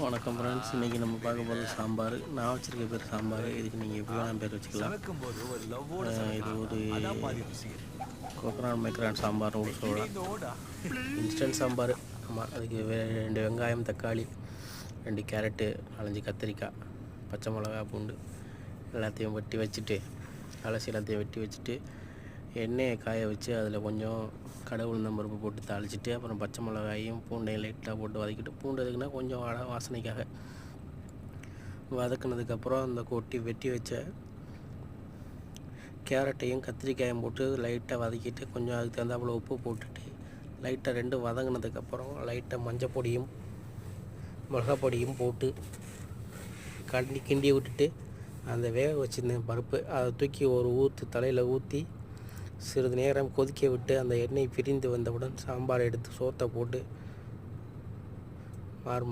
வணக்கம் ஃப்ரெண்ட்ஸ். இன்றைக்கி நம்ம பார்க்க போகிறது சாம்பார். நான் வச்சுருக்க பேர் சாம்பார். இதுக்கு நீங்கள் எப்படி வேணால் பேர் வச்சுக்கலாம். இது ஒரு கோகனட் மைக்ரான் சாம்பார்னு கூட சொல்லலாம். இன்ஸ்டன்ட் சாம்பார். ஆமாம், அதுக்கு 2 வெங்காயம், தக்காளி, 2 கேரட்டு, 4-5 கத்திரிக்காய், பச்சை மிளகா, பூண்டு எல்லாத்தையும் வெட்டி வச்சுட்டு, அலசி எல்லாத்தையும் வெட்டி வச்சுட்டு, எண்ணெயை காய வச்சு அதில் கொஞ்சம் கடை உளுந்தம் பருப்பு போட்டு தாளிச்சிட்டு, அப்புறம் பச்சை மிளகாயும் பூண்டையும் லைட்டாக போட்டு வதக்கிட்டு, பூண்டு எதுக்குன்னா கொஞ்சம் வாசனைக்காக வதக்குனதுக்கப்புறம் அந்த வெட்டி வச்ச கேரட்டையும் கத்திரிக்காயும் போட்டு லைட்டாக வதக்கிட்டு, கொஞ்சம் அதுக்கு தகுந்தாப்புல உப்பு போட்டுட்டு, லைட்டாக 2 வதங்கினதுக்கப்புறம் லைட்டாக மஞ்சள் பொடியும் மிளகா பொடியும் போட்டு கிண்டி விட்டுட்டு, அந்த வேக வச்சிருந்த பருப்பு அதை தூக்கி ஒரு தலையில் ஊற்றி சிறிது நேரம் கொதிக்க விட்டு, அந்த எண்ணெய் பிரிந்து வந்தவுடன் சாம்பார் எடுத்து சோத்தை போட்டு